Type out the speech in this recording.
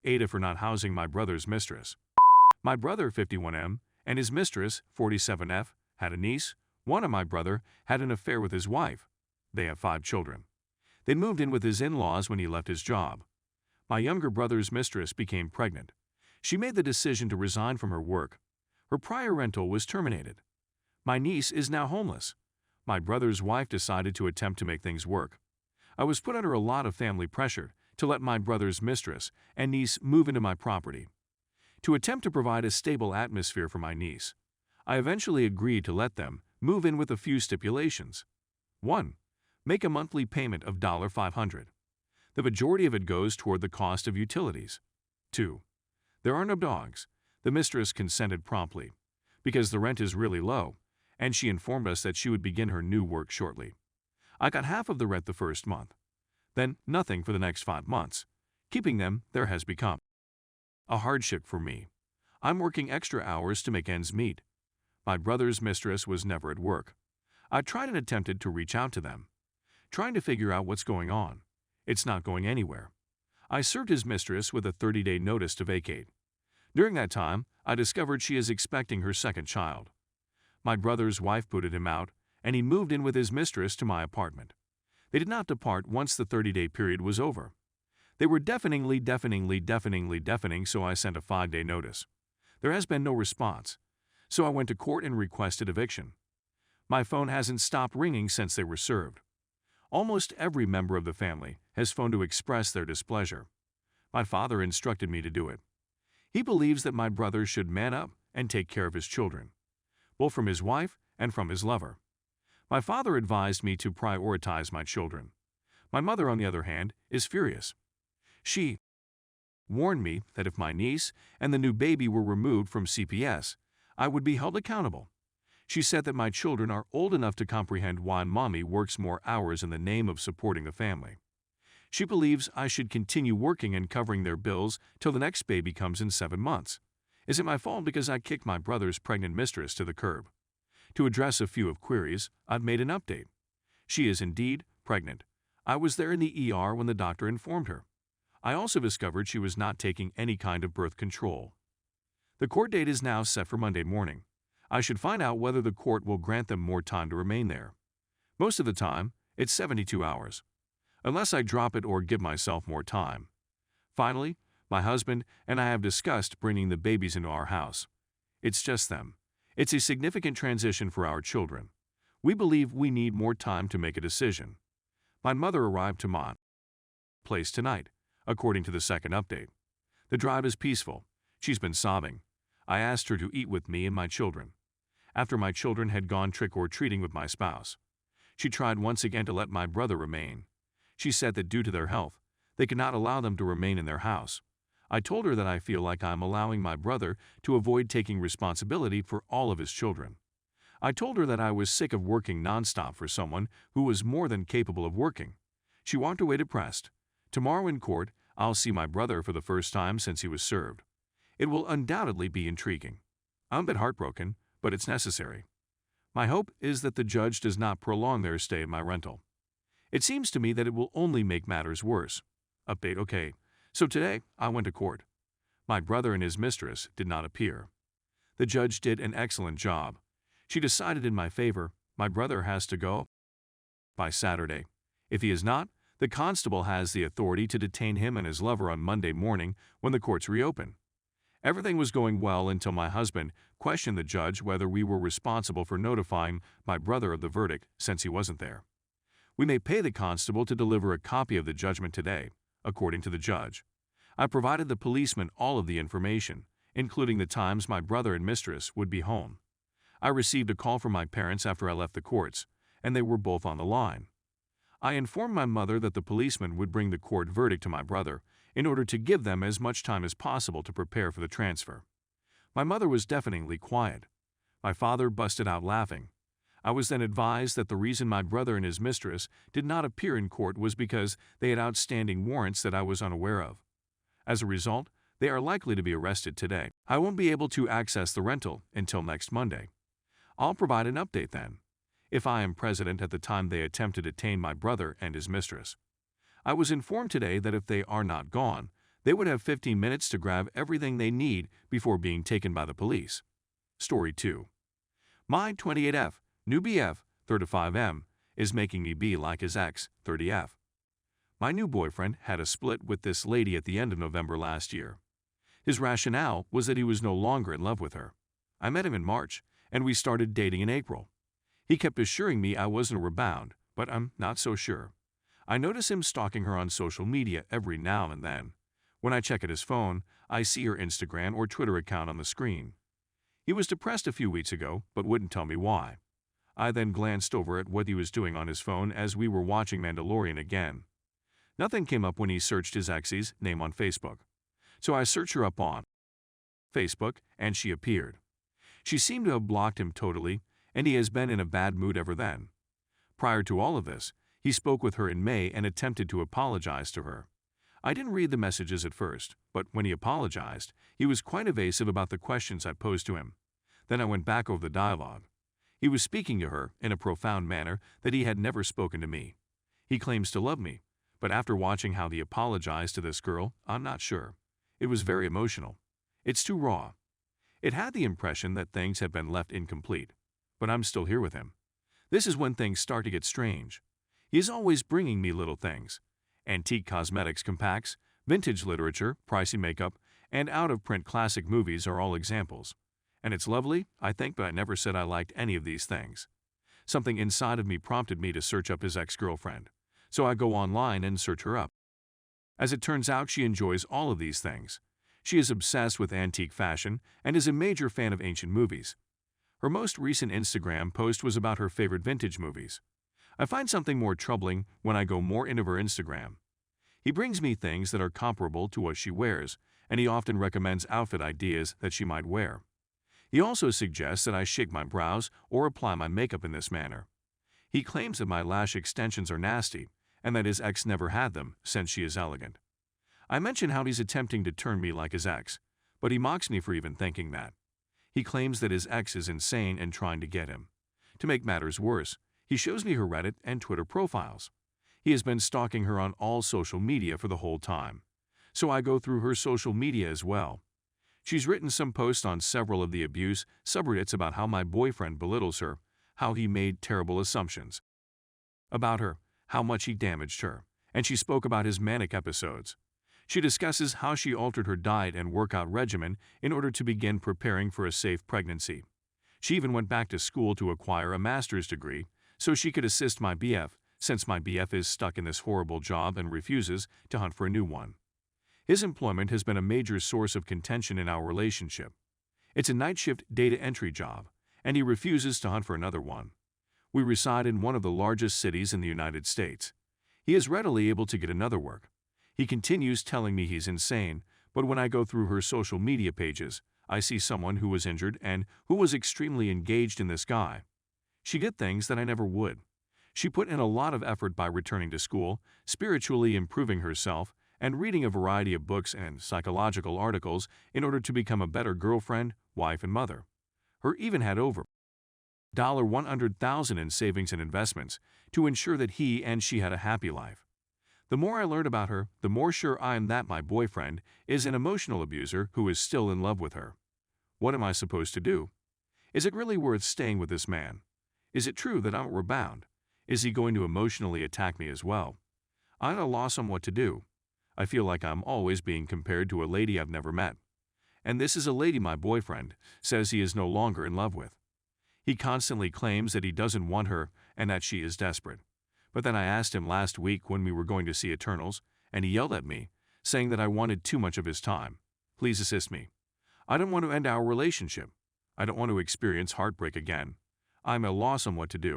AITA for not housing my brother's mistress. My brother, 51M, and his mistress, 47F, had a niece. One of my brother had an affair with his wife. They have 5 children. They moved in with his in-laws when he left his job. My younger brother's mistress became pregnant. She made the decision to resign from her work. Her prior rental was terminated. My niece is now homeless. My brother's wife decided to attempt to make things work. I was put under a lot of family pressure to let my brother's mistress and niece move into my property. To attempt to provide a stable atmosphere for my niece, I eventually agreed to let them move in with a few stipulations. 1. Make a monthly payment of $500. The majority of it goes toward the cost of utilities. 2. There are no dogs. The mistress consented promptly, because the rent is really low, and she informed us that she would begin her new work shortly. I got half of the rent the first month, then nothing for the next 5 months. Keeping them there has become a hardship for me. I'm working extra hours to make ends meet. My brother's mistress was never at work. I tried and attempted to reach out to them, trying to figure out what's going on. It's not going anywhere. I served his mistress with a 30-day notice to vacate. During that time, I discovered she is expecting her second child. My brother's wife booted him out, and he moved in with his mistress to my apartment. They did not depart once the 30-day period was over. They were deafening, so I sent a 5-day notice. There has been no response, so I went to court and requested eviction. My phone hasn't stopped ringing since they were served. Almost every member of the family has phoned to express their displeasure. My father instructed me to do it. He believes that my brother should man up and take care of his children, both from his wife and from his lover. My father advised me to prioritize my children. My mother, on the other hand, is furious. She warned me that if my niece and the new baby were removed from CPS, I would be held accountable. She said that my children are old enough to comprehend why mommy works more hours in the name of supporting the family. She believes I should continue working and covering their bills till the next baby comes in 7 months. Is it my fault because I kicked my brother's pregnant mistress to the curb? To address a few of queries, I've made an update. She is indeed pregnant. I was there in the ER when the doctor informed her. I also discovered she was not taking any kind of birth control. The court date is now set for Monday morning. I should find out whether the court will grant them more time to remain there. Most of the time, it's 72 hours, unless I drop it or give myself more time. Finally, my husband and I have discussed bringing the babies into our house. It's just them. It's a significant transition for our children. We believe we need more time to make a decision. My mother arrived to my place tonight, according to the second update. The drive is peaceful. She's been sobbing. I asked her to eat with me and my children. After my children had gone trick-or-treating with my spouse, she tried once again to let my brother remain. She said that due to their health, they could not allow them to remain in their house. I told her that I feel like I'm allowing my brother to avoid taking responsibility for all of his children. I told her that I was sick of working nonstop for someone who was more than capable of working. She walked away depressed. Tomorrow in court, I'll see my brother for the first time since he was served. It will undoubtedly be intriguing. I'm a bit heartbroken, but it's necessary. My hope is that the judge does not prolong their stay in my rental. It seems to me that it will only make matters worse. Update okay. So today, I went to court. My brother and his mistress did not appear. The judge did an excellent job. She decided in my favor. My brother has to go by Saturday. If he is not, the constable has the authority to detain him and his lover on Monday morning when the courts reopen. Everything was going well until my husband questioned the judge whether we were responsible for notifying my brother of the verdict since he wasn't there. We may pay the constable to deliver a copy of the judgment today, according to the judge. I provided the policeman all of the information, including the times my brother and mistress would be home. I received a call from my parents after I left the courts, and they were both on the line. I informed my mother that the policeman would bring the court verdict to my brother in order to give them as much time as possible to prepare for the transfer. My mother was deafeningly quiet. My father busted out laughing. I was then advised that the reason my brother and his mistress did not appear in court was because they had outstanding warrants that I was unaware of. As a result, they are likely to be arrested today. I won't be able to access the rental until next Monday. I'll provide an update then, if I am president at the time they attempt to detain my brother and his mistress. I was informed today that if they are not gone, They would have 15 minutes to grab everything they need before being taken by the police. Story 2. My 28F, new BF, 35M, is making me be like his ex, 30F. My new boyfriend had a split with this lady at the end of November last year. His rationale was that he was no longer in love with her. I met him in March, and we started dating in April. He kept assuring me I wasn't a rebound, but I'm not so sure. I notice him stalking her on social media every now and then. When I check at his phone, I see her Instagram or Twitter account on the screen. He was depressed a few weeks ago, but wouldn't tell me why. I then glanced over at what he was doing on his phone as we were watching Mandalorian again. Nothing came up when he searched his ex's name on Facebook. So I searched her up on Facebook, and she appeared. She seemed to have blocked him totally, and he has been in a bad mood ever then. Prior to all of this, he spoke with her in May and attempted to apologize to her. I didn't read the messages at first, but when he apologized, he was quite evasive about the questions I posed to him. Then I went back over the dialogue. He was speaking to her in a profound manner that he had never spoken to me. He claims to love me, but after watching how he apologized to this girl, I'm not sure. It was very emotional. It's too raw. It had the impression that things have been left incomplete, but I'm still here with him. This is when things start to get strange. He is always bringing me little things. Antique cosmetics compacts, vintage literature, pricey makeup, and out-of-print classic movies are all examples. And it's lovely, I think, but I never said I liked any of these things. Something inside of me prompted me to search up his ex-girlfriend. So I go online and search her up. As it turns out, she enjoys all of these things. She is obsessed with antique fashion and is a major fan of ancient movies. Her most recent Instagram post was about her favorite vintage movies. I find something more troubling when I go more into her Instagram. He brings me things that are comparable to what she wears, and he often recommends outfit ideas that she might wear. He also suggests that I shake my brows or apply my makeup in this manner. He claims that my lash extensions are nasty, and that his ex never had them since she is elegant. I mention how he's attempting to turn me like his ex, but he mocks me for even thinking that. He claims that his ex is insane and trying to get him. To make matters worse, he shows me her Reddit and Twitter profiles. He has been stalking her on all social media for the whole time. So I go through her social media as well. She's written some posts on several of the abuse subreddits about how my boyfriend belittles her, how he made terrible assumptions about her, how much he damaged her, and she spoke about his manic episodes. She discusses how she altered her diet and workout regimen in order to begin preparing for a safe pregnancy. She even went back to school to acquire a master's degree so she could assist my BF, since my BF is stuck in this horrible job and refuses to hunt for a new one. His employment has been a major source of contention in our relationship. It's a night shift data entry job, and he refuses to hunt for another one. We reside in one of the largest cities in the United States. He is readily able to get another work. He continues telling me he's insane, but when I go through her social media pages, I see someone who was injured and who was extremely engaged in this guy. She did things that I never would. She put in a lot of effort by returning to school, spiritually improving herself, and reading a variety of books and psychological articles in order to become a better girlfriend, wife, and mother. Her even had over $100,000 in savings and investments to ensure that he and she had a happy life. The more I learn about her, the more sure I am that my boyfriend is an emotional abuser who is still in love with her. What am I supposed to do? Is it really worth staying with this man? Is it true that I'm a rebound? Is he going to emotionally attack me as well? I'm at a loss on what to do. I feel like I'm always being compared to a lady I've never met. And this is a lady my boyfriend says he is no longer in love with. He constantly claims that he doesn't want her and that she is desperate. But then I asked him last week when we were going to see Eternals, and he yelled at me, saying that I wanted too much of his time. Please assist me. I don't want to end our relationship. I don't want to experience heartbreak again. I'm at a loss on what to do.